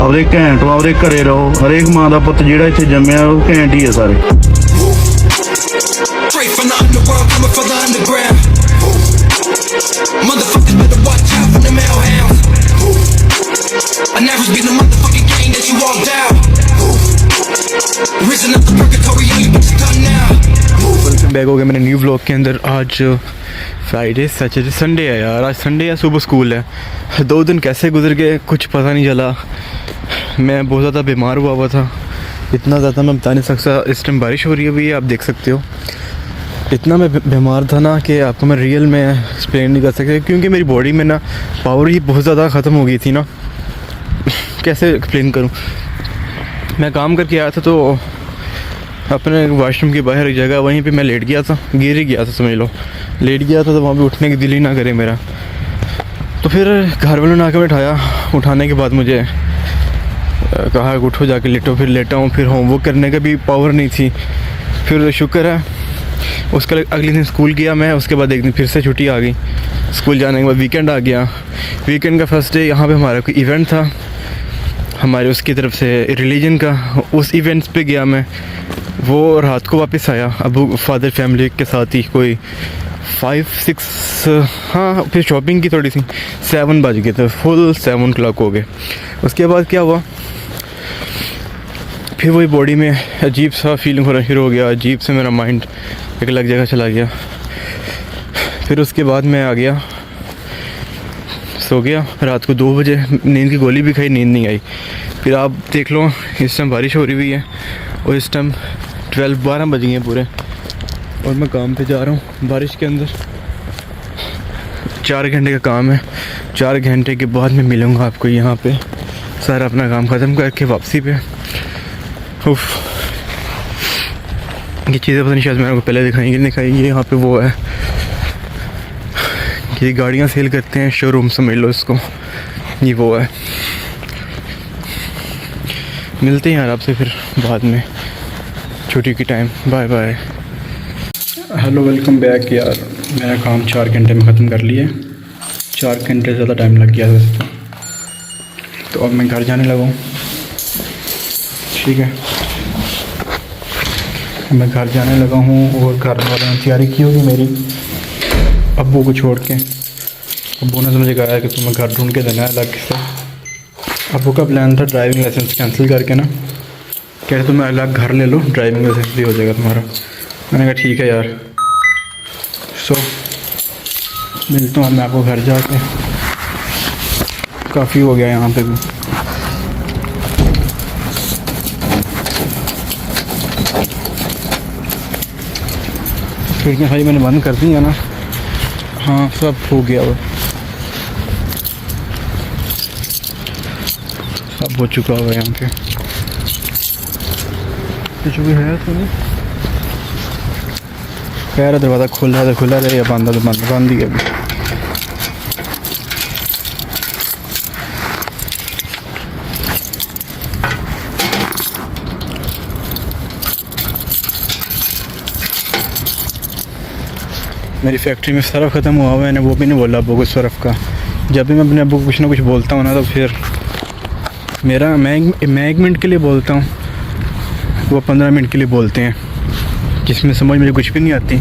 ਆਪਦੇ ਘੈਂਟ ਆਪਦੇ ਘਰੇ ਰਹੋ। ਹਰੇਕ ਮਾਂ ਦਾ ਪੁੱਤ ਜਿਹੜਾ ਇੱਥੇ ਜੰਮਿਆ ਉਹ ਘੈਂਟ ਹੀ ਹੈ ਸਾਰੇ। Straight from the underworld, coming from the underground. Motherfuckers better watch out for the male hounds. I never been the motherfucking game that you walked out. Risen up the purgatory, all you bitches done now. Welcome back हो गया मेरे new vlog के अंदर। आज Friday Saturday Sunday है यार। आज Sunday है, सुबह स्कूल है। 2 दिन कैसे गुजर गए कुछ पता नहीं चला। मैं बहुत ज़्यादा बीमार हुआ था, इतना ज़्यादा मैं बता नहीं सकता। इस टाइम बारिश हो रही है भी, आप देख सकते हो। इतना मैं बीमार था ना कि आपको मैं रियल में एक्सप्लेन नहीं कर सकता, क्योंकि मेरी बॉडी में ना पावर ही बहुत ज़्यादा ख़त्म हो गई थी ना। कैसे एक्सप्लेन करूँ। मैं काम करके आया था तो अपने वॉशरूम के बाहर एक जगह, वहीं पे मैं लेट गया था, गिर ही गया था समझ लो। लेट गया था तो वहाँ पे उठने की दिल ही ना करे मेरा। तो फिर घर वालों ने आकर बैठाया। उठाने के बाद मुझे कहा उठो जाके लेटो। फिर लेटा हूँ। फिर होमवर्क करने का भी पावर नहीं थी। फिर शुक्र है उसका अगले दिन स्कूल गया मैं। उसके बाद एक दिन फिर से छुट्टी आ गई। स्कूल जाने के बाद वीकेंड आ गया। वीकेंड का फर्स्ट डे यहाँ पे हमारा कोई इवेंट था हमारे उसकी तरफ से रिलीजन का। उस इवेंट्स पे गया मैं। वो रात को वापस आया अबू फादर फैमिली के साथ ही, कोई 5-6 हाँ। फिर शॉपिंग की थोड़ी सी, 7 बज गए थे, फुल 7 o'clock हो गए। उसके बाद क्या हुआ, फिर वही बॉडी में अजीब सा फीलिंग होना शुरू हो गया। अजीब से मेरा माइंड एक अलग जगह चला गया। फिर उसके बाद मैं आ गया, सो गया। रात को 2 बजे नींद की गोली भी खाई, नींद नहीं आई। फिर आप देख लो इस टाइम बारिश हो रही हुई है और इस टाइम 12 बज गए हैं पूरे और मैं काम पे जा रहा हूँ बारिश के अंदर। 4 घंटे का काम है। 4 घंटे के बाद मैं मिलूँगा आपको यहाँ पे, सारा अपना काम ख़त्म करके वापसी पे। उफ, ये चीज़ें पता नहीं शायद मैंने आपको पहले दिखाई कि नहीं दिखाई। ये यहाँ पे वो है, ये गाड़ियाँ सेल करते हैं, शोरूम समझ लो इसको। ये वो है। मिलते हैं यार आपसे फिर बाद में छुट्टी की time. Bye bye. Hello welcome back. यार मेरा काम 4 घंटे में ख़त्म कर लिया। 4 घंटे से ज़्यादा टाइम लग गया था तो अब मैं घर जाने लगा हूँ। ठीक है, मैं घर जाने लगा हूँ और घर वालों ने तैयारी की होगी मेरी अब्बू को छोड़ के। अब्बू ने तो मुझे कहा है कि तुम्हें घर ढूंढ के देना है अलग से। अब्बू का प्लान था ड्राइविंग लाइसेंस कैंसिल करके ना, कह रहे तुम अलग घर ले लो, ड्राइविंग लाइसेंस भी हो जाएगा तुम्हारा। मैंने कहा ठीक है यार। सो मिलता हूँ मैं आपको घर जाके। काफ़ी हो गया यहाँ पे भी। खिड़कियाँ भाई मैंने बंद कर दी है ना। हाँ सब हो गया, वो सब हो चुका हुआ यहाँ पे। कुछ भी है तो नहीं। खैर दरवाज़ा खुला है तो खुला रहे, या बंद तो बंद ही है अभी। मेरी फैक्ट्री में सर्फ ख़त्म हुआ हुआ है। मैंने वो भी नहीं बोला अब्बू को सर्फ का। जब भी मैं अपने अब्बू को कुछ ना कुछ बोलता हूँ ना तो फिर मैं 1 मिनट के लिए बोलता हूँ, वो 15 मिनट के लिए बोलते हैं, जिसमें समझ मुझे कुछ भी नहीं आती।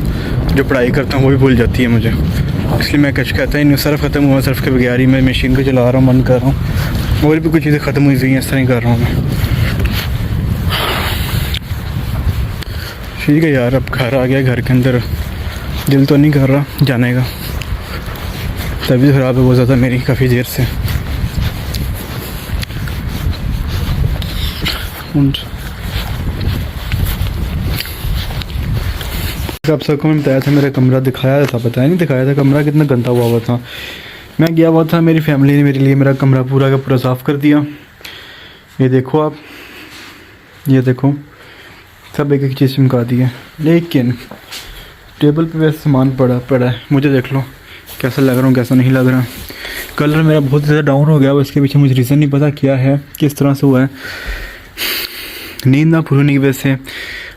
जो पढ़ाई करता हूँ वो भी भूल जाती है मुझे, इसलिए मैं कुछ कहता ही नहीं। सर्फ ख़त्म हुआ, सर्फ के बगैर ही मैं मशीन को चला रहा हूँ, बंद कर रहा हूँ। और भी कुछ चीज़ें ख़त्म हुई हुई हैं, इस तरह ही कर रहा हूँ मैं। ठीक है यार, अब घर आ गया। घर के अंदर दिल तो नहीं कर रहा जाने का, तबीयत ख़राब है बहुत ज़्यादा मेरी काफ़ी देर से। आप सबको मैं बताया था, मेरा कमरा दिखाया था, बताया नहीं दिखाया था कमरा कितना गंदा हुआ था। मैं गया हुआ था, मेरी फैमिली ने मेरे लिए मेरा कमरा पूरा का पूरा साफ़ कर दिया। ये देखो आप, ये देखो सब एक एक चीज़ चमका दी है। लेकिन टेबल पे वैसे सामान पड़ा है। मुझे देख लो कैसा लग रहा हूँ, कैसा नहीं लग रहा। कलर मेरा बहुत ज़्यादा डाउन हो गया। इसके पीछे मुझे रीज़न नहीं पता क्या है, किस तरह से हुआ है। नींद ना पूरी होने की वजह से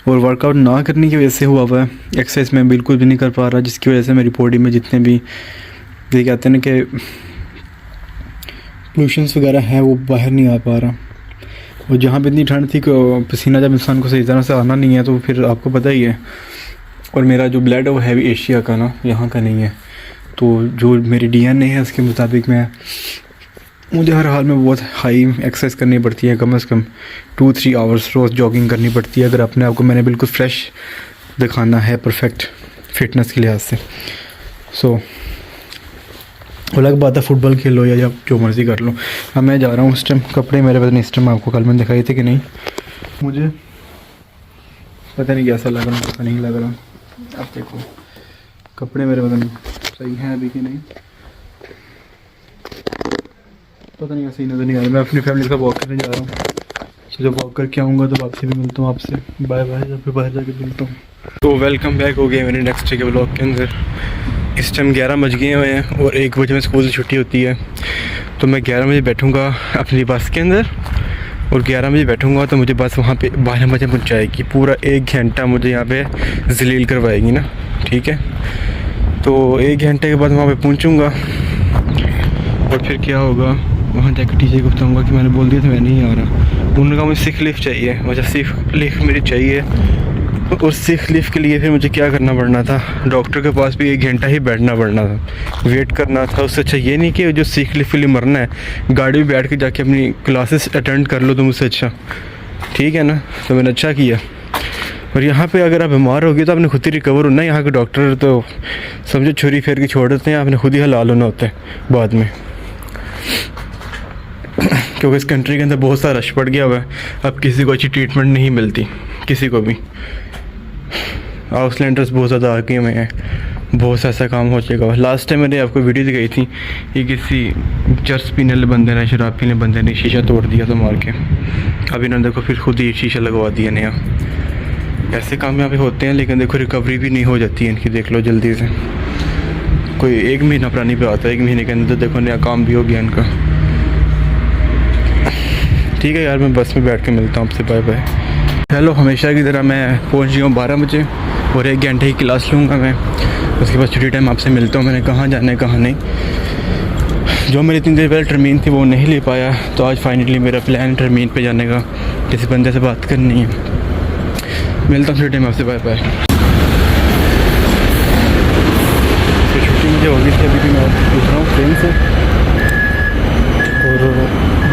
और वर्कआउट ना करने की वजह से हुआ है। एक्सरसाइज मैं बिल्कुल भी नहीं कर पा रहा, जिसकी वजह से मेरी बॉडी में जितने भी ये कहते हैं ना कि पोल्यूशंस वगैरह है वो बाहर नहीं आ पा रहा। और जहाँ पे इतनी ठंड थी कि पसीना जब इंसान को सही तरह से आना नहीं है तो फिर आपको पता ही है। और मेरा जो ब्लड है वो हैवी एशिया का ना, यहाँ का नहीं है। तो जो मेरी डीएनए है उसके मुताबिक मुझे हर हाल में बहुत हाई एक्सरसाइज करनी पड़ती है, कम से कम 2-3 आवर्स रोज़ जॉगिंग करनी पड़ती है अगर अपने आप को मैंने बिल्कुल फ्रेश दिखाना है परफेक्ट फिटनेस के लिहाज से। सो अलग बात है फुटबॉल खेल लो या जो मर्ज़ी कर लो। अब मैं जा रहा हूँ। इस टाइम कपड़े मेरे पता नहीं इस टाइम आपको कल मैंने दिखाई थे कि नहीं, मुझे पता नहीं कैसा लग रहा, पता नहीं लग रहा। अब देखो कपड़े मेरे पता नहीं सही हैं अभी कि नहीं, पता नहीं ऐसे ही नज़र नहीं आ रहा। मैं अपनी फैमिली का वॉक करने जा रहा हूँ। तो जब वॉक करके आऊँगा तो आपसे भी मिलता हूँ, आपसे बाय बाय, जब फिर बाहर जाके मिलता हूँ। तो वेलकम बैक हो गया मेरे नेक्स्ट डे के व्लॉग के अंदर। इस टाइम 11 बज गए हुए हैं और 1 बजे में स्कूल से छुट्टी होती है। तो मैं 11 बजे बैठूँगा अपनी बस के अंदर और 11 बजे बैठूँगा तो मुझे बस वहाँ पे 12 बजे पहुँचाएगी। पूरा 1 घंटा मुझे यहाँ पे जलील करवाएगी ना, ठीक है। तो 1 घंटे के बाद वहाँ पे पहुँचूँगा और फिर क्या होगा, वहाँ जाकर टीचर को बताऊँगा कि मैंने बोल दिया था मैं नहीं आ रहा। उन्होंने कहा मुझे सिक लीव चाहिए, मुझे सिक लीव मेरी चाहिए। और सिक लीव के लिए फिर मुझे क्या करना पड़ना था, डॉक्टर के पास भी 1 घंटा ही बैठना पड़ना था, वेट करना था। उससे अच्छा ये नहीं कि जो सिक लीव के लिए मरना है, गाड़ी में बैठ के जाके अपनी क्लासेस अटेंड कर लो तो मुझसे अच्छा, ठीक है ना। तो मैंने अच्छा किया। और यहाँ पे अगर आप बीमार हो गए तो आपने खुद ही रिकवर होना है। यहाँ के डॉक्टर तो समझो छुरी फेर के छोड़ देते हैं, आपने खुद ही हलाल होना होता है बाद में, क्योंकि इस कंट्री के अंदर बहुत सारा रश पड़ गया हुआ है। अब किसी को अच्छी ट्रीटमेंट नहीं मिलती, किसी को भी। हाउस लेंटर्स बहुत ज़्यादा आ गए हुए हैं, बहुत सा ऐसा काम हो चुका। लास्ट टाइम मैंने आपको वीडियो दिखाई थी कि किसी चर्च पीने वाले बंदे ने, शराब पीने बंदे ने शीशा तोड़ दिया था मार के। अब इन्होंने देखो फिर खुद ही शीशा लगवा दिया नया। ऐसे काम यहाँ पे होते हैं, लेकिन देखो रिकवरी भी नहीं हो जाती है इनकी, देख लो जल्दी से। कोई 1 महीना पुरानी पे आता है, 1 महीने के अंदर देखो नया काम भी हो गया इनका। ठीक है यार, मैं बस में बैठ के मिलता हूँ आपसे, बाय बाय। हेलो, हमेशा की तरह मैं पहुँच गया हूँ 12 बजे और 1 घंटे की क्लास लूँगा मैं। उसके बाद छुट्टी टाइम आपसे मिलता हूँ। मैंने कहाँ जाना है कहाँ नहीं, जो मेरी इतनी देर पहले टर्मीन थी वो नहीं ले पाया, तो आज फाइनली मेरा प्लान टर्मीन पे जाने का, किसी बंदे से बात करनी है। मिलता हूँ छुट्टी टाइम आपसे, बाय बाय। तो छुट्टी मुझे हो गई थी, अभी भी मैं उठ रहा हूँ ट्रेन से। और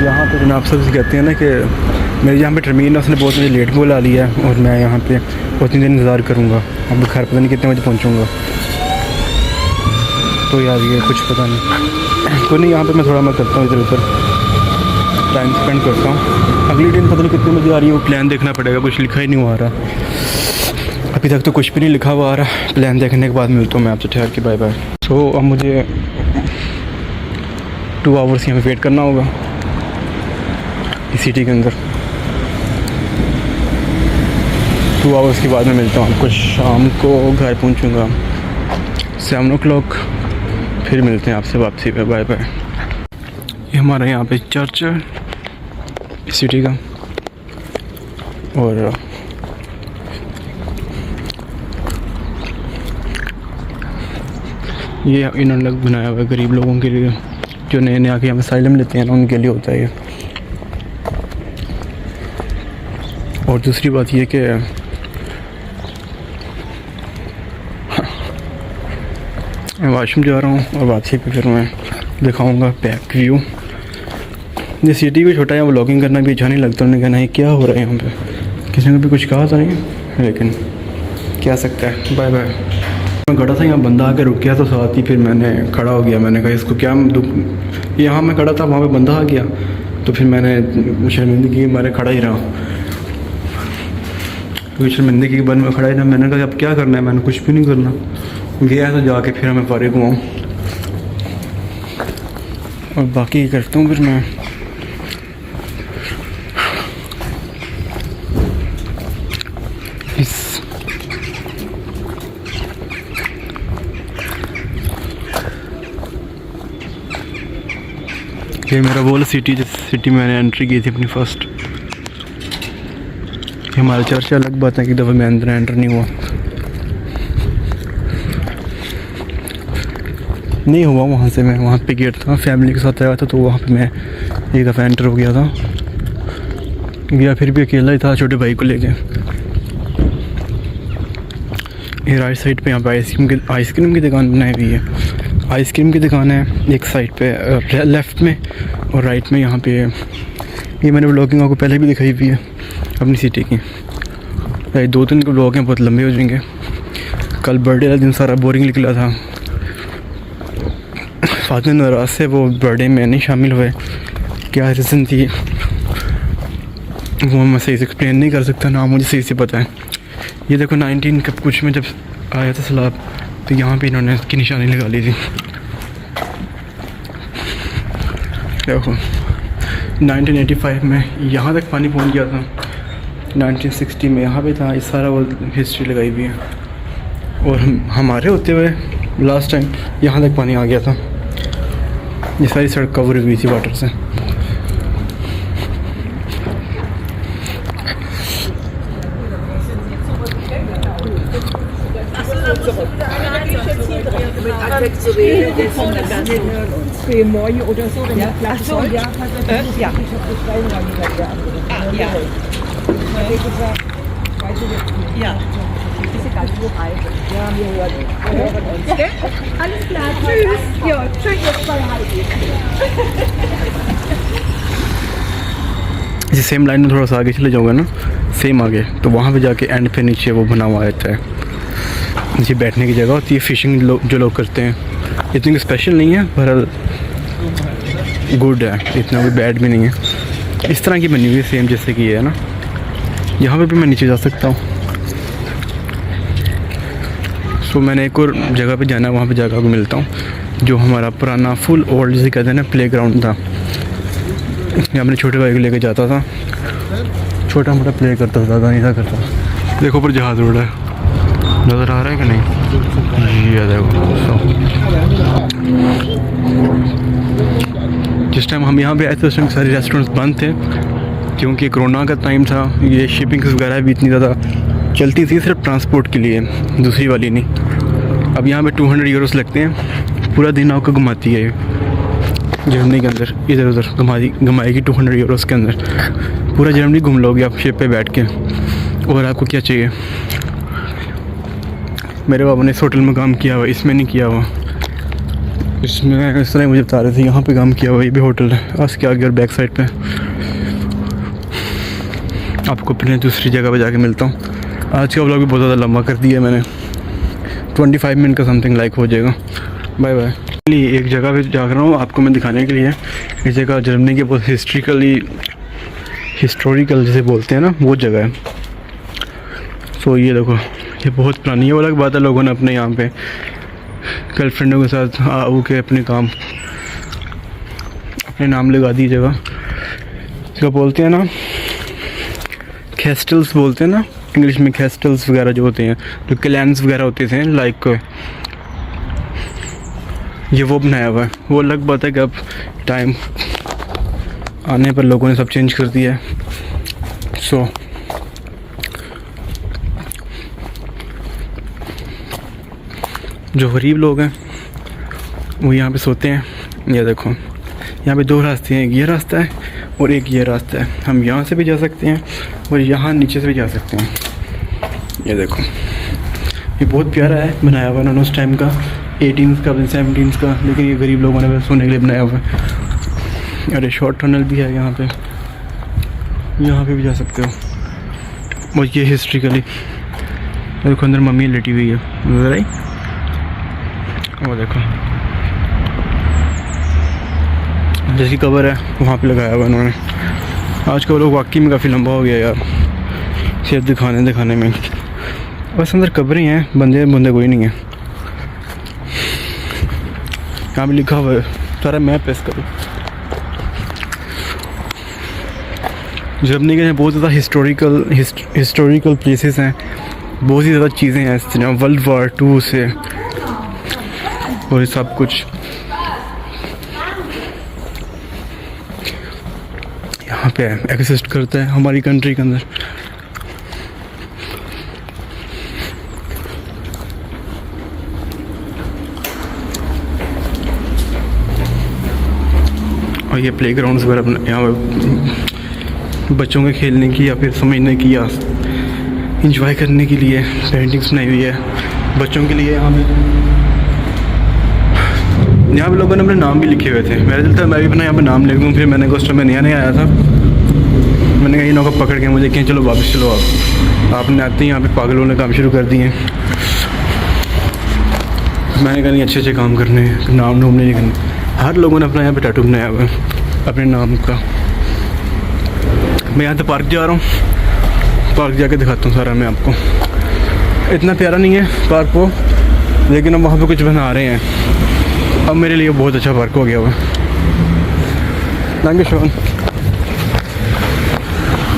यहाँ पे जनाब सब कहते हैं ना कि मेरे यहाँ पे टर्मीन है, उसने बहुत मुझे लेट बुला लिया है और मैं यहाँ पे उतनी देर इंतज़ार करूँगा। अब घर पता नहीं कितने बजे पहुँचूँगा। तो यार ये कुछ पता नहीं, तो नहीं यहाँ पे मैं थोड़ा मैं करता हूँ इधर उधर टाइम स्पेंड करता हूँ। अगली दिन पता नहीं कितने बजे आ रही है, वो प्लान देखना पड़ेगा। कुछ लिखा ही नहीं हुआ रहा अभी तक, तो कुछ भी नहीं लिखा हुआ आ रहा। प्लान देखने के बाद मिलता हूँ मैं आपसे, ठहर के, बाय बाय। तो अब मुझे 2 आवर्स यहाँ पे वेट करना होगा इस सिटी के अंदर। 2 आवर्स के बाद मैं मिलता हूँ आपको। शाम को घर पहुँचूँगा 7 o'clock, फिर मिलते हैं आपसे वापसी पे, बाय बाय। ये हमारा यहाँ पे चर्च है सिटी का, और ये इन्होंने बनाया हुआ है गरीब लोगों के लिए, जो नए नए आके यहाँ पे असाइलम लेते हैं ना, उनके लिए होता है ये। और दूसरी बात ये कि मैं वाशरूम जा रहा हूँ और वापसी पे फिर मैं दिखाऊंगा बैक व्यू। ये सिटी भी छोटा है, व्लॉगिंग करना भी अच्छा नहीं लगता। उन्होंने कहना है क्या हो रहा है यहाँ पे, किसी ने भी कुछ कहा था नहीं, लेकिन क्या सकता है, बाय बाय। मैं खड़ा था, यहाँ बंदा आके रुक गया तो साथ ही फिर मैंने खड़ा हो गया। मैंने कहा इसको क्या दुख, यहाँ मैं खड़ा था, वहाँ पे बंदा आ गया, तो फिर मैंने शर्मिंदगी की मैंने खड़ा ही रहा। तो शर्मिंदगी के बाद मैं खड़ा ही था। मैंने कहा अब क्या करना है, मैंने कुछ भी नहीं करना। गया तो जाके फिर मैं फारिग हुआ और बाकी करता हूँ फिर मैं। ये मेरा वो सिटी, जिस सिटी मैंने एंट्री की थी अपनी फर्स्ट। हमारा चर्च अलग बात है कि दफ़ा मैं अंदर एंटर नहीं हुआ, नहीं हुआ वहाँ से। मैं वहाँ पे गेट था, फैमिली के साथ आया था, तो वहाँ पे मैं एक दफ़ा एंटर हो गया था। गया फिर भी अकेला ही था छोटे भाई को लेके। ये राइट साइड पे यहाँ पे आइसक्रीम की दुकान बनाई हुई है। आइसक्रीम की दुकान है एक साइड पे लेफ़्ट में, और राइट में यहाँ पे ये मैंने व्लॉगिंग आपको पहले भी दिखाई हुई है अपनी सिटी की। 2-3 के व्लॉग हैं, बहुत लंबे हो जाएंगे। कल बर्थडे वाला दिन सारा बोरिंग निकला था। फातिमा नाराज़ से वो बर्थडे में नहीं शामिल हुए, क्या रीज़न थी वो मैं सही से एक्सप्लेन नहीं कर सकता, ना मुझे सही से पता है। ये देखो 19 कब कुछ में जब आया था सैलाब, तो यहाँ पे इन्होंने इसकी निशानी लगा ली थी। देखो 1985 में यहाँ तक पानी पहुँच गया था, 1960 में यहाँ पे था। इस सारा वो हिस्ट्री लगाई हुई है। और हमारे होते हुए लास्ट टाइम यहाँ तक पानी आ गया था। ये सारी सड़क कवर हुई थी वाटर से। Für morgen oder so, wenn der Platz soll. Ja. Ja. Ja. Ja. Diese ganze Woche. Ja, wir hören uns. Alles klar, tschüss. Ja, tschüss, jetzt bei इसी सेम लाइन में थोड़ा सा आगे चले जाओगे ना, सेम आगे, तो वहाँ पे जाके एंड पे नीचे वो बना हुआ रहता है। ये बैठने की जगह होती है, फिशिंग जो लोग करते हैं। इतनी स्पेशल नहीं है पर गुड है, इतना कोई बैड भी नहीं है। इस तरह की बनी हुई है सेम जैसे कि ये है ना। यहाँ पे भी मैं नीचे जा सकता हूँ। सो मैंने एक और जगह पे जाना है, वहाँ पे जाकर आपको मिलता हूँ, जो हमारा पुराना फुल ओल्ड जिसे कहते हैं ना प्ले ग्राउंड था। यहाँ मैंने छोटे भाई को लेकर जाता था, छोटा मोटा प्ले करता था, ज़्यादा नहीं था करता। देखो पर जहाज़ उड़ रहा है, नज़र आ रहा है कि नहीं? ये देखो। जिस टाइम हम यहाँ पे आए थे उस टाइम सारे रेस्टोरेंट्स बंद थे, क्योंकि कोरोना का टाइम था। ये शिपिंग वगैरह भी इतनी ज़्यादा चलती थी सिर्फ ट्रांसपोर्ट के लिए, दूसरी वाली नहीं। अब यहाँ पे 200 यूरोस लगते हैं, पूरा दिन आपको घुमाती है जर्मनी के अंदर, इधर उधर घुमाएगी 200 यूरोस के अंदर। पूरा जर्मनी घूम लोगे आप शिप पे बैठ के। और आपको क्या चाहिए? मेरे बाबा ने इस होटल में काम किया हुआ, इसमें नहीं किया हुआ। इसमें इस तरह मुझे बता रहे थे यहाँ पे काम किया हुआ। ये भी होटल है आज के आगे और बैक साइड पे। आपको अपने दूसरी जगह पे जाके मिलता हूँ। आज का व्लॉग भी बहुत ज़्यादा लंबा कर दिया मैंने, 25 मिनट का समथिंग लाइक हो जाएगा। Bye bye. एक जगह पे जा रहा हूँ आपको मैं दिखाने के लिए। इस जगह जर्मनी के बहुत हिस्टोरिकल जिसे बोलते हैं ना, वो जगह है। सो ये देखो, ये बहुत पुरानी है। वो अलग बात है, लोगों ने अपने यहाँ पे गर्लफ्रेंडों के साथ आऊ के अपने नाम लगा दी जगह। इसको बोलते हैं ना कैस्टल्स बोलते हैं ना इंग्लिश में। कैस्टल्स वगैरह जो होते हैं, जो क्लैंस वगैरह होते थे लाइक, ये वो बनाया हुआ है। वो अलग बात है कि अब टाइम आने पर लोगों ने सब चेंज कर दिया है। सो जो गरीब लोग हैं वो यहाँ पे सोते हैं। ये देखो, यहाँ पे 2 रास्ते हैं, एक ये रास्ता है और एक ये रास्ता है। हम यहाँ से भी जा सकते हैं और यहाँ नीचे से भी जा सकते हैं। ये देखो, ये बहुत प्यारा है, बनाया हुआ उन्होंने उस टाइम का, 18 का 17 का, लेकिन ये गरीब लोगों ने सोने के लिए बनाया हुआ है। अरे शॉर्ट टनल भी है यहाँ पे भी जा सकते हो। और ये हिस्ट्रिकली देखो, अंदर मम्मी लेटी हुई है, नजर आई? वो देखो जैसी कवर है वहाँ पे लगाया हुआ उन्होंने। आज का वो लोग वाकई में काफ़ी लंबा हो गया यार, सिर्फ दिखाने में। बस अंदर कब्रें हैं, बंदे कोई नहीं है। यहाँ पे लिखा हुआ है, सारा मैप है इसका। जर्मनी के बहुत ज़्यादा हिस्टोरिकल प्लेसेस हैं, बहुत ही ज़्यादा चीज़ें हैं इस तरह, वर्ल्ड वॉर 2 से और सब कुछ यहाँ पे एग्जिस्ट करता है हमारी कंट्री के अंदर। और ये प्ले ग्राउंड्स वगैरह यहाँ पे बच्चों के खेलने की या फिर समझने की या इंजॉय करने के लिए पेंटिंग्स बनाई हुई है बच्चों के लिए। यहाँ पे लोगों ने अपने नाम भी लिखे हुए थे। मेरा दिल था मैं भी अपना यहाँ पे नाम लिख दूँ। फिर मैंने उस टाइम में नया नया आया था, मैंने कहा इन्हों को पकड़ के मुझे कहीं चलो वापस चलो आपने आते ही यहाँ पे पागलों ने काम शुरू कर दिए। मैंने कहा नहीं अच्छे अच्छे काम करने हैं, नाम नहीं लिखने। हर लोगों ने अपना यहाँ पे टैटू बनाया हुआ है अपने नाम का। मैं यहाँ से पार्क जा रहा हूँ, पार्क जाके दिखाता हूँ सारा मैं आपको। इतना प्यारा नहीं है पार्क वो, लेकिन अब वहाँ पे कुछ बना रहे हैं। अब मेरे लिए बहुत अच्छा पार्क हो गया हुआ। Thank you shown.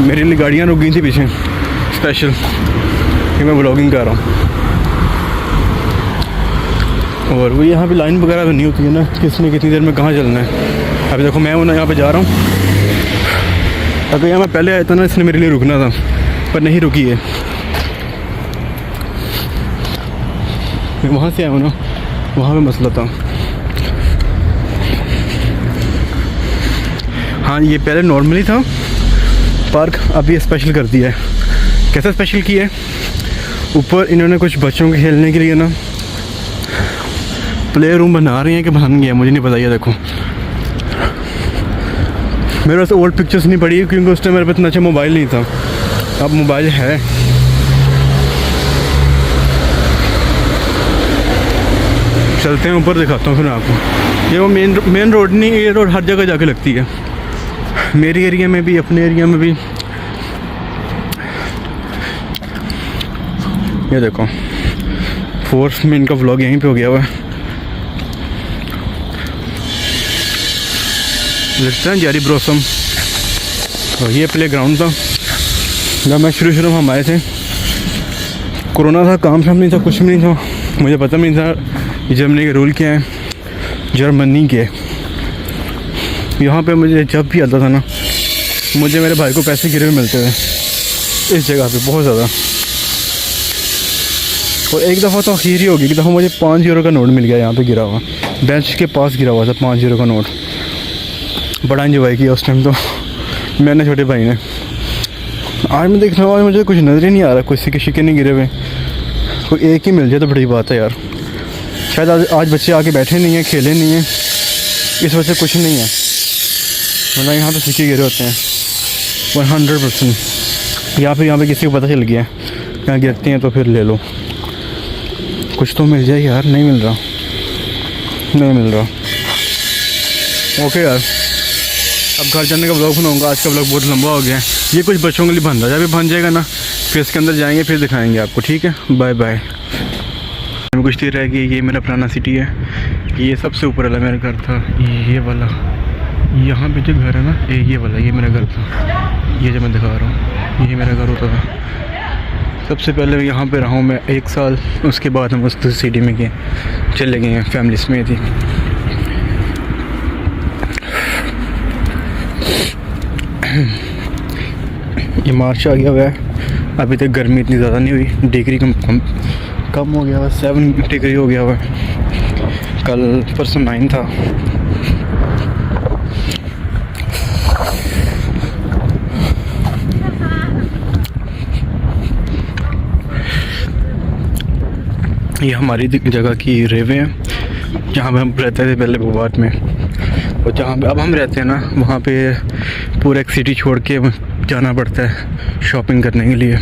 मेरे लिए गाड़ियाँ रुक गई थी पीछे स्पेशल कि मैं व्लॉगिंग कर रहा हूँ। और वो यहाँ पे लाइन वगैरह भी नहीं होती है ना, किसने कितनी देर में कहाँ चलना है। अभी देखो मैं ना यहाँ पे जा रहा हूँ। अगर यहाँ मैं पहले आया था ना, इसने मेरे लिए रुकना था पर नहीं रुकी है। मैं वहाँ से आया हूँ ना, वहाँ पे मसला था। हाँ ये पहले नॉर्मली था पार्क, अब ये स्पेशल कर दिया है। कैसा स्पेशल किया है? ऊपर इन्होंने कुछ बच्चों के खेलने के लिए ना प्ले रूम बना रहे हैं कि बन गया मुझे नहीं पता। ये देखो मेरे पास ओल्ड पिक्चर्स नहीं पड़ी क्योंकि उस टाइम मेरे पास इतना अच्छा मोबाइल नहीं था। अब मोबाइल है। चलते हैं ऊपर, दिखाता हूँ फिर आपको। ये वो मेन रोड नहीं, ये रोड हर जगह जाके लगती है, मेरी एरिया में भी अपने एरिया में भी। ये देखो 4 मिनट का व्लॉग यहीं पे हो गया हुआ है। लगता है जारी ब्रोसम। और ये प्ले ग्राउंड था जब मैं शुरू में हम आए थे। कोरोना था, काम शाम नहीं था, कुछ भी नहीं था। मुझे पता नहीं था जर्मनी के रूल क्या है, जर्मनी के। यहाँ पे मुझे जब भी आता था ना, मुझे मेरे भाई को पैसे गिरे हुए मिलते थे इस जगह पे बहुत ज़्यादा। और एक दफ़ा तो आखिर ही होगी, एक दफ़ा मुझे 5 यूरो का नोट मिल गया यहाँ पे गिरा हुआ, बेंच के पास गिरा हुआ था 5 यूरो का नोट। बड़ा इंजॉय किया उस टाइम तो मैंने, छोटे भाई ने। आज मैं देख रहा हूँ, आज मुझे कुछ नज़र ही नहीं आ रहा, कोई सिक्के शिक्के नहीं गिरे हुए। कोई एक ही मिल जाए तो बड़ी बात है यार। शायद आज बच्चे आके बैठे नहीं हैं, खेले नहीं हैं, इस वजह से कुछ नहीं है। मतलब यहाँ पे सिक्के गिरे होते हैं 100%। यहाँ पे किसी को पता चल गया यहाँ गिरते हैं तो फिर ले लो, कुछ तो मिल जाए यार। नहीं मिल रहा, नहीं मिल रहा। ओके यार, अब घर जाने का ब्लॉग बनाऊंगा। आज का ब्लॉग बहुत लंबा हो गया है। ये कुछ बच्चों के लिए बन रहा है, जब बन जाएगा ना फिर इसके अंदर जाएंगे, फिर दिखाएंगे आपको। ठीक है, बाय बाय। कुछ देर रह गई। ये मेरा पुराना सिटी है, ये सबसे ऊपर वाला मेरा घर था। ये वाला यहाँ पे जो घर है ना, ये वाला ये मेरा घर था। ये जो मैं दिखा रहा हूँ ये मेरा घर होता था। सबसे पहले यहाँ पे रहा हूँ मैं 1 साल, उसके बाद हम उस सिटी में गए, चले गए हैं, फैमिली में थी। ये मार्च आ गया हुआ है, अभी तक गर्मी इतनी ज़्यादा नहीं हुई। डिग्री कम हो गया हुआ, 7 डिग्री हो गया हुआ है। कल परसों 9 था। ये हमारी जगह की रेवे हैं, जहाँ पे हम रहते थे पहले बोबाट में। और जहाँ पे अब हम रहते हैं ना, वहाँ पे पूरा एक सिटी छोड़ के जाना पड़ता है शॉपिंग करने के लिए।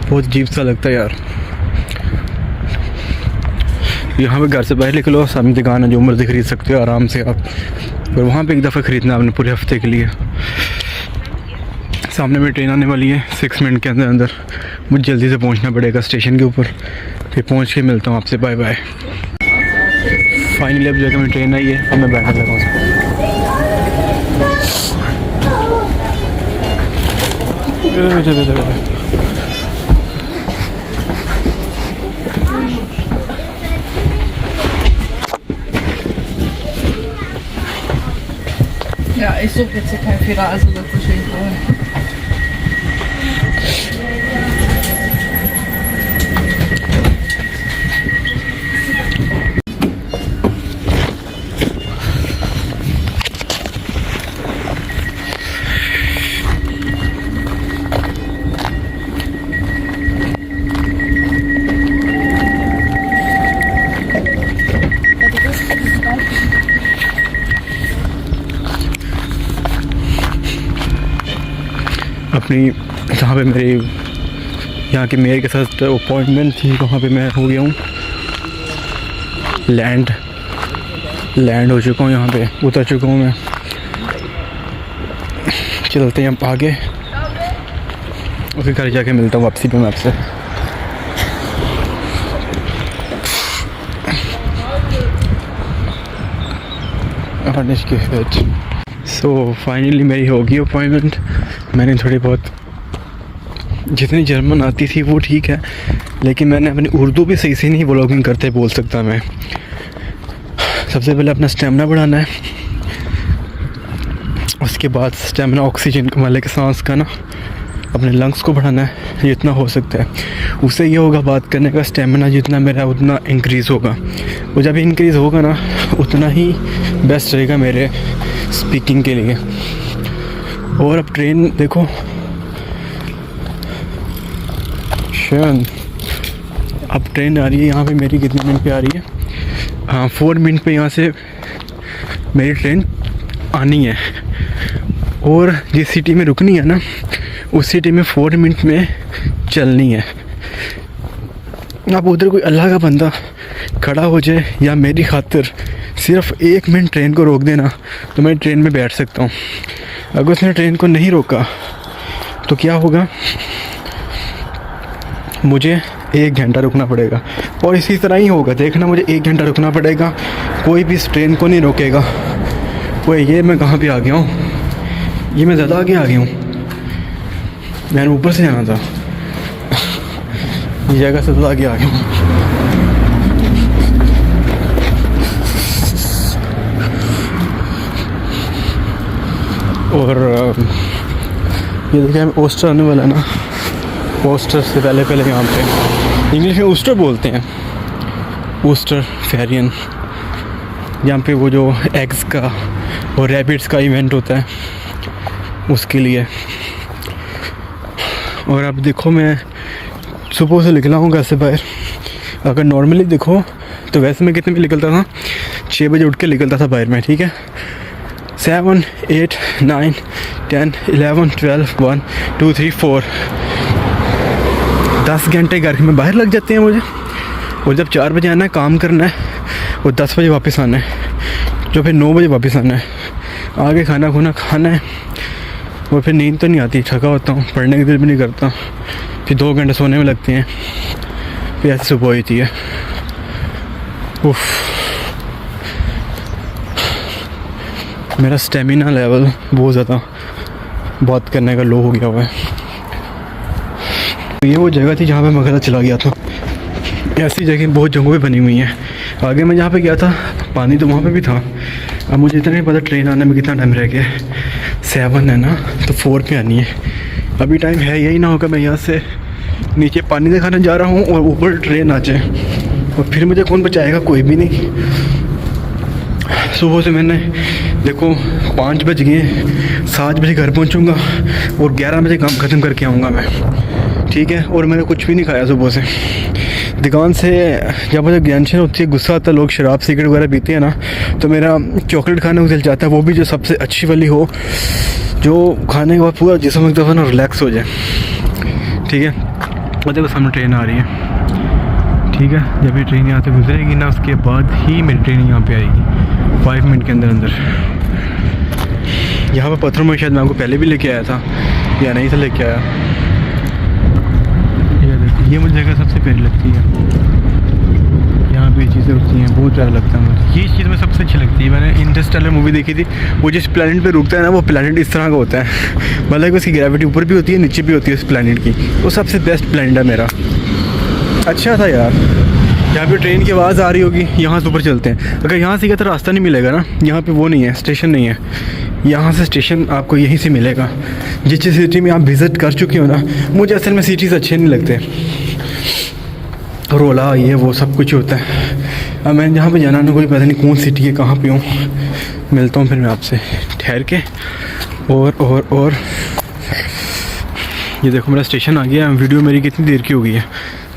बहुत अजीब सा लगता है यार। यहाँ पे घर से बाहर निकलो, सामने दुकान है, जो मर्ज़ी खरीद सकते हो आराम से आप। और वहाँ पे एक दफ़ा ख़रीदना आपने पूरे हफ्ते के लिए। सामने में ट्रेन आने वाली है 6 मिनट के अंदर अंदर। मुझे जल्दी से पहुँचना पड़ेगा स्टेशन के ऊपर, फिर पहुँच के मिलता हूँ आपसे। Bye bye. फाइनली अब जगह में ट्रेन आई है, अब मैं बैठने लगा हूँ। Ja, ich suche jetzt hier kein Fehler, also das ist schön cool. अपनी जहाँ पे मेरी यहाँ के मेयर के साथ अपॉइंटमेंट थी वहाँ पे मैं हो गया हूँ। लैंड हो चुका हूँ, यहाँ पे उतर चुका हूँ मैं। चलते हैं आगे, उसके घर जाके मिलता हूँ वापसी पे मैं आपसे। सो फाइनली मेरी होगी अपॉइंटमेंट। मैंने थोड़ी बहुत जितनी जर्मन आती थी वो ठीक है, लेकिन मैंने अपनी उर्दू भी सही से नहीं व्लॉगिंग करते बोल सकता मैं। सबसे पहले अपना स्टेमिना बढ़ाना है, उसके बाद स्टेमिना ऑक्सीजन वाले के सांस का ना अपने लंग्स को बढ़ाना है जितना हो सकता है। उससे ये होगा बात करने का स्टेमिना जितना मेरा उतना इंक्रीज़ होगा। वो जब इंक्रीज़ होगा ना उतना ही बेस्ट रहेगा मेरे स्पीकिंग के लिए। और अब ट्रेन देखो, अब ट्रेन आ रही है यहाँ पे मेरी कितने मिनट पे आ रही है? हाँ 4 मिनट पे यहाँ से मेरी ट्रेन आनी है, और जिस सिटी में रुकनी है ना उस सिटी में 4 मिनट में चलनी है। अब उधर कोई अल्लाह का बंदा खड़ा हो जाए या मेरी खातिर सिर्फ 1 मिनट ट्रेन को रोक देना तो मैं ट्रेन में बैठ सकता हूँ। अगर उसने ट्रेन को नहीं रोका तो क्या होगा, मुझे 1 घंटा रुकना पड़ेगा। और इसी तरह ही होगा, देखना मुझे 1 घंटा रुकना पड़ेगा, कोई भी इस ट्रेन को नहीं रोकेगा। वो ये मैं कहाँ पे आ गया हूँ? ये मैं ज़्यादा आगे आ गया हूँ, मैंने ऊपर से जाना था। ये जगह से ज़्यादा आगे आ गया हूँ। और ये देखिए ओस्टर आने वाला है ना, ओस्टर से पहले यहाँ पे इंग्लिश में ओस्टर बोलते हैं, ओस्टर फेरियन, यहाँ पे वो जो एग्स का और रैबिट्स का इवेंट होता है उसके लिए। और अब देखो मैं सुबह से निकला हूँ घर से बाहर। अगर नॉर्मली देखो तो वैसे मैं कितने बजे निकलता था, 6 बजे उठ के निकलता था बाहर में, ठीक है। 7, 8, 9, 10, 11, 12, 1, 2, 3, 4 10 घंटे घर में बाहर लग जाते हैं मुझे। और जब 4 बजे आना है काम करना है, और 10 बजे वापस आना है, जो फिर 9 बजे वापस आना है, आगे खाना खुना खाना है। और फिर नींद तो नहीं आती, थका होता हूँ, पढ़ने की दिल भी नहीं करता, फिर 2 घंटे सोने में लगते हैं, फिर ऐसे सुबह होती है। उफ, मेरा स्टेमिना लेवल बहुत ज़्यादा बात करने का लो हो गया हुआ है। ये वो जगह थी जहाँ पे मैं गलत चला गया था। ऐसी जगह बहुत जगहों पे बनी हुई हैं। आगे मैं जहाँ पे गया था पानी तो वहाँ पे भी था। अब मुझे इतना नहीं पता ट्रेन आने में कितना टाइम रह गया। 7 है ना, तो 4 पे आनी है। अभी टाइम है, यही ना होगा मैं यहाँ से नीचे पानी दिखाने जा रहा हूँ और ऊपर ट्रेन आ जाए, और फिर मुझे कौन बचाएगा? कोई भी नहीं। सुबह से मैंने देखो 5 बज गए, 7 बजे घर पहुँचूँगा और 11 बजे काम ख़त्म करके आऊँगा मैं, ठीक है। और मैंने कुछ भी नहीं खाया सुबह से। दुकान से जब मुझे टेंशन होती है, गुस्सा आता है, लोग शराब सिगरेट वगैरह पीते हैं ना, तो मेरा चॉकलेट खाने को दिल चाहता है, वो भी जो सबसे अच्छी वाली हो, जो खाने के बाद पूरा जिस्म एक दफ़ा ना रिलैक्स हो जाए, ठीक है। और देखो सामने ट्रेन आ रही है, ठीक है। जब ये ट्रेन यहाँ से गुजरेगी ना, उसके बाद ही मेरी ट्रेन यहाँ पे आएगी 5 मिनट के अंदर अंदर। यहाँ पर पत्थरों में शायद मैं आपको पहले भी लेके आया था या नहीं था लेके आया। ये मुझे जगह सबसे प्यारी लगती है, यहाँ पे ये चीज़ें रुकती हैं, बहुत प्यारा लगता है मुझे। ये चीज़ मुझे सबसे अच्छी लगती है। मैंने इंटरस्टेलर मूवी देखी थी, वो जिस प्लैनेट पे रुकता है ना, वो प्लैनेट इस तरह का होता है, मतलब कि उसकी ग्रेविटी ऊपर भी होती है नीचे भी होती है उस प्लैनेट की। वो सबसे बेस्ट प्लैनेट है मेरा। अच्छा था यार। यहाँ पे ट्रेन की आवाज़ आ रही होगी, यहाँ से ऊपर चलते हैं। अगर यहाँ से गया तो रास्ता नहीं मिलेगा ना, यहाँ पे वो नहीं है, स्टेशन नहीं है। यहाँ से स्टेशन आपको यहीं से मिलेगा। जिस जिस सिटी में आप विज़िट कर चुके हो ना, मुझे असल में सिटीज़ अच्छे नहीं लगते, रोला ये वो सब कुछ होता है। अब मैं जहाँ पे जाना ना, कोई पता नहीं कौन सिटी है, कहाँ पे हूँ। मिलता हूँ फिर मैं आपसे ठहर के। और ये देखो मेरा स्टेशन आ गया। वीडियो मेरी कितनी देर की हो गई है?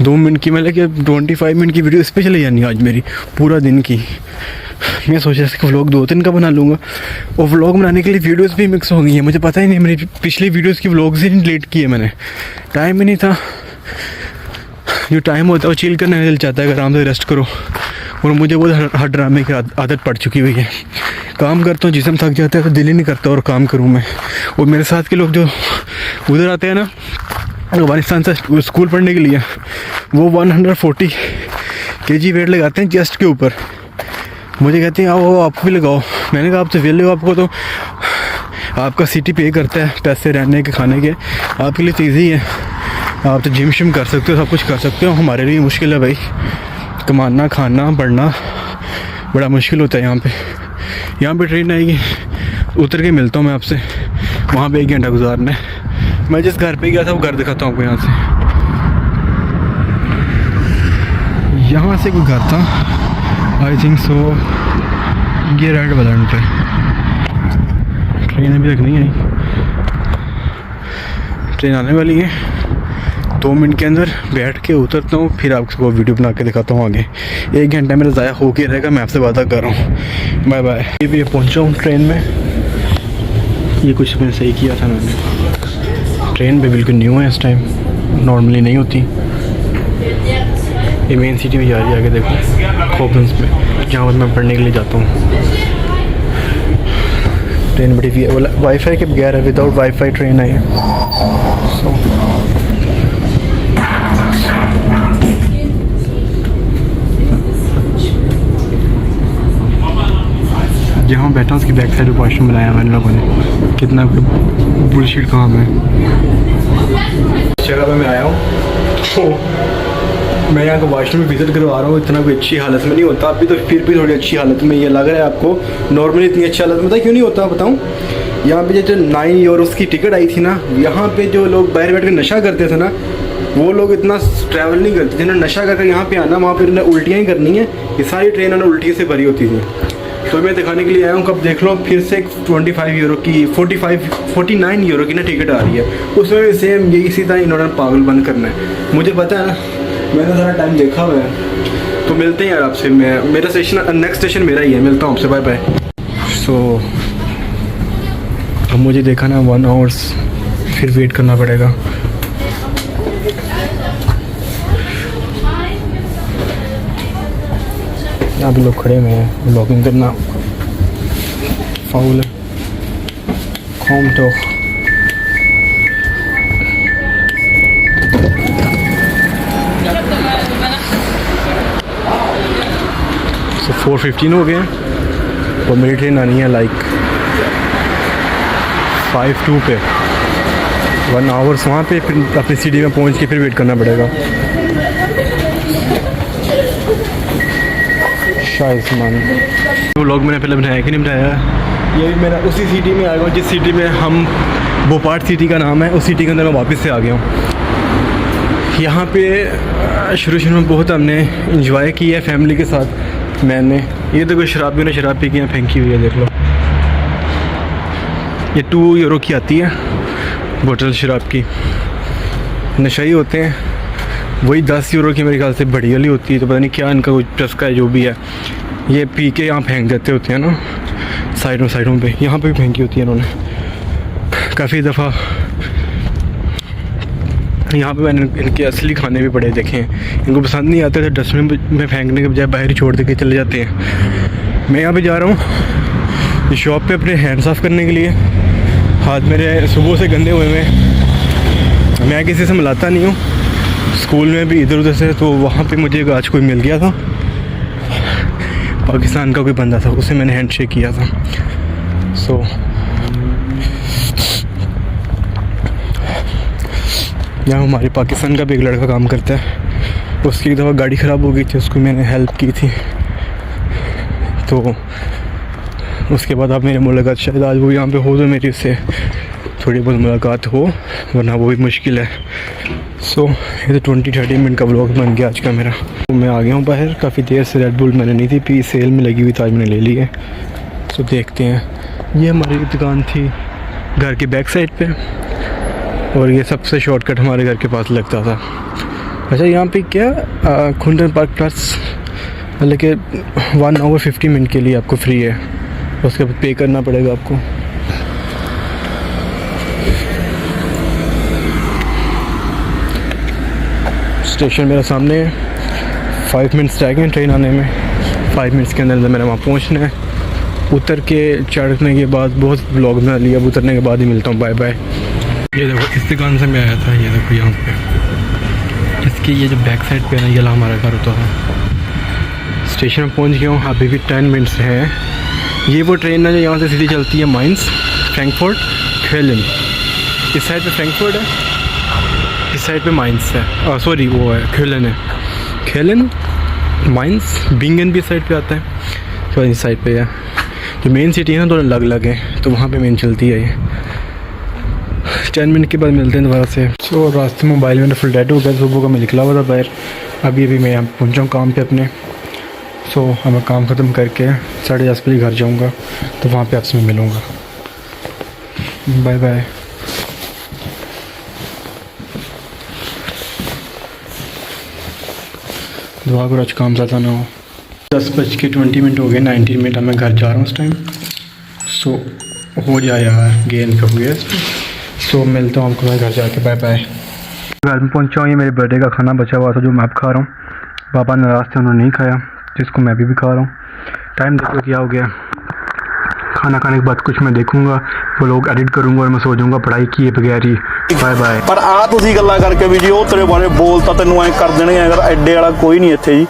2 मिनट की। मतलब कि 25 मिनट की वीडियो इस पर चली जानी आज मेरी पूरा दिन की। मैं सोच रहा था कि व्लॉग 2-3 का बना लूँगा, और व्लॉग बनाने के लिए वीडियोस भी मिक्स हो गई हैं। मुझे पता ही नहीं, मेरी पिछली वीडियोस की व्लॉग्स ही डिलीट किए मैंने, टाइम ही नहीं था। जो टाइम होता है वो चिल करने चल जाता है, आराम से रेस्ट करो, और मुझे बहुत हर ड्रामे की आदत पड़ चुकी हुई है। काम करता हूँ, जिसम थक जाता है तो दिल ही नहीं करता और काम करूँ मैं। और मेरे साथ के लोग जो उधर आते हैं ना अफगानिस्तान से स्कूल पढ़ने के लिए, वो 140 kg वेट लगाते हैं चेस्ट के ऊपर। मुझे कहते हैं आओ आपको भी लगाओ। मैंने कहा आप तो वेले हो, आपको तो आपका सिटी पे करता है पैसे रहने के खाने के, आपके लिए तो ईजी है, आप तो जिम शिम कर सकते हो, सब कुछ कर सकते हो। हमारे लिए मुश्किल है भाई, कमाना खाना पढ़ना बड़ा मुश्किल होता है यहाँ पे। यहाँ पे ट्रेन आएगी, उतर के मिलता हूँ मैं आपसे, वहाँ पे 1 घंटा गुजारना है। मैं जिस घर पे गया था वो घर दिखाता हूँ आपको यहाँ से। यहाँ से कोई घर था, आई थिंक सो, ये रेड वाला पे। ट्रेन अभी तक नहीं आई, ट्रेन आने वाली है। 2 मिनट के अंदर बैठ के उतरता हूँ, फिर आपको वीडियो बना के दिखाता हूँ आगे। 1 घंटा मेरा ज़ाया हो के रहेगा, मैं आपसे वादा कर रहा हूँ। Bye bye. ये भी पहुँचा हूँ ट्रेन में। ये कुछ मैंने सही किया था मैंने। ट्रेन पे बिल्कुल न्यू है इस टाइम, नॉर्मली नहीं होती। ये मेन सिटी में जा रही है, आगे देखो खोबगंज में, जहाँ पर मैं पढ़ने के लिए जाता हूँ। ट्रेन बड़ी वाईफाई के बगैर है, विदाउट वाईफाई ट्रेन आई है। जहाँ बैठा उसकी बैक साइड में वॉशरूम बनाया मैंने लोगों ने। कितना बुलशिट काम है। इस जगह पे मैं आया हूँ तो मैं यहाँ का वॉशरूम विजिट करवा रहा हूँ। इतना कोई अच्छी हालत में नहीं होता, अभी तो फिर भी थोड़ी अच्छी हालत में ये लग रहा है आपको। नॉर्मली इतनी अच्छी हालत में था क्यों नहीं होता बताऊँ। यहाँ पे जो 9 यूरो की टिकट आई थी ना, यहाँ पे जो लोग बाहर बैठ कर नशा करते थे ना, वो लोग इतना ट्रैवल नहीं करते। जिन्हें नशा करके यहाँ पे आना, वहाँ पर उल्टियाँ ही करनी है। ये सारी ट्रेन ना उल्टी से भरी होती थी। तो मैं दिखाने के लिए आया हूँ। कब देख लो फिर से 25 यूरो की 49 यूरो की ना टिकट आ रही है। उसमें भी सेम ये इसी तरह इन्होंने पागल बंद करना है। मुझे पता है ना, मैंने सारा टाइम देखा हुआ है। तो मिलते हैं यार आपसे। मेरा स्टेशन नेक्स्ट स्टेशन मेरा ही है। मिलता हूँ आपसे, बाय बाय। सो अब मुझे देखा ना 1 आवर्स फिर वेट करना पड़ेगा। यहाँ भी लोग खड़े हुए हैं, ब्लॉगिंग करना फाउल है। होम तो so 4:15 हो गए हैं और मेरी ट्रेन आनी है लाइक 5:02 पे। 1 आवर्स वहाँ पे, फिर अपनी सिटी में पहुँच के फिर वेट करना पड़ेगा। वो लोग मैंने पहले बनाया कि नहीं बनाया। ये भी मेरा उसी सिटी में आ गया हूँ जिस सिटी में हम, भोपाल सिटी का नाम है, उस सिटी के अंदर मैं वापस से आ गया हूँ। यहाँ पे शुरू में बहुत हमने इंजॉय किया है फैमिली के साथ। मैंने ये तो कोई शराबी ने शराब पी के यहाँ फेंकी हुई है, देख लो। ये 2 यूरो की आती है बोतल शराब की। नशाई होते हैं, वही 10 यूरो की मेरे ख्याल से बड़ी वाली होती है। तो पता नहीं क्या इनका कुछ चस्का है, जो भी है। ये पी के यहाँ फेंक देते होते हैं ना साइडों पे। यहाँ पे भी फेंकी होती है इन्होंने काफ़ी दफ़ा। यहाँ पे मैंने इनके असली खाने भी बड़े देखे हैं। इनको पसंद नहीं आते थे, डस्टबिन में फेंकने के बजाय बाहर ही छोड़ दे के चले जाते हैं। मैं यहाँ पे जा रहा हूँ शॉप पे अपने हैंड साफ़ करने के लिए। हाथ मेरे सुबह से गंदे हुए हैं। मैं किसी से मिलाता नहीं हूँ, स्कूल में भी इधर उधर से। तो वहाँ पे मुझे आज कोई मिल गया था, पाकिस्तान का कोई बंदा था, उसे मैंने हैंड शेक किया था। सो यहाँ हमारे पाकिस्तान का भी एक लड़का काम करता है। उसकी एक दफ़ा गाड़ी ख़राब हो गई थी, उसको मैंने हेल्प की थी। तो उसके बाद आप मेरी मुलाकात शायद आज वो यहाँ पे हो, तो मेरी उससे थोड़ी बहुत मुलाकात हो, वरना वो भी मुश्किल है। सो ये तो 20-30 मिनट का व्लॉग बन गया आज का मेरा। तो मैं आ गया हूँ बाहर। काफ़ी देर से रेड बुल मैंने नहीं थी पी, सेल में लगी हुई थी, आज मैंने ले ली है। सो देखते हैं। ये हमारी दुकान थी घर के बैक साइड पे, और ये सबसे शॉर्टकट हमारे घर के पास लगता था। अच्छा, यहाँ पे क्या खुंडन पार्क प्लस मतलब कि 1 आवर 50 मिनट के लिए आपको फ्री है, उसके बाद पे करना पड़ेगा आपको। स्टेशन मेरा सामने है, 5 मिनट्स रह गए ट्रेन आने में, 5 मिनट्स के अंदर मेरा वहाँ पहुँचना है। उतर के चढ़ने के बाद बहुत ब्लॉग बना लिया, अब उतरने के बाद ही मिलता हूँ, बाय बाय। ये देखो इस दुकान से मैं आया था, ये देखो यहाँ पे इसकी ये जो बैक साइड पे है ना, ये ला हमारा घर होता था। स्टेशन में पहुँच गया हूँ, अभी भी 10 मिनट्स हैं। ये वो ट्रेन है जो यहाँ से सीधी चलती है माइंस, फ्रैंकफर्ट, खेलन। इस साइड पे फ्रैंकफर्ट है, इस साइड पे माइंस है, सॉरी वो है खेलन है, खेलन माइंस, बिंगन भी इस साइड पे आता है, तो इस साइड पे है। जो मेन सिटी है ना दोनों अलग अलग है, तो वहाँ पे मेन चलती है ये। 10 मिनट के बाद मिलते हैं दोबारा से। सो रास्ते में मोबाइल में फुल डेड हो गया, सुबह का मैं निकला हुआ था बाहर, अभी मैं यहाँ पहुँचा हूँ काम पे अपने। सो अब मैं काम ख़त्म करके 10:30 बजे घर जाऊँगा, तो वहाँ पे आपसे मैं मिलूँगा। Bye bye. दुआ करो आज काम ज़्यादा ना हो। 10:20 हो गए, 19 मिनट अब मैं घर जा रहा हूँ उस टाइम। सो हो जाए यार, गेम पे हो गया। सो मिलता हूँ आपको मैं घर जाके, बाय बाय। घर में पहुँचा हूँ, ये मेरे बर्थडे का खाना बचा हुआ था जो मैं अब खा रहा हूँ। पापा नाराज़ थे, उन्होंने नहीं खाया, जिसको मैं भी खा रहा हूँ। टाइम देखो क्या हो गया। खाना खाने के बाद कुछ मैं देखूँगा, वो लोग एडिट करूँगा और मैं सो जाऊँगा पढ़ाई किए बगैर ही। Bye bye. ਪਰ ਆ ਤੁਸੀਂ ਗੱਲਾਂ ਕਰਕੇ ਵੀ ਜੀ ਉਹ ਤੇਰੇ ਬਾਰੇ ਬੋਲਤਾ ਤੈਨੂੰ ਐ ਕਰ ਦੇਣਗੇ, ਅਗਰ ਐਡੇ ਵਾਲਾ ਕੋਈ ਨਹੀਂ ਇੱਥੇ ਜੀ।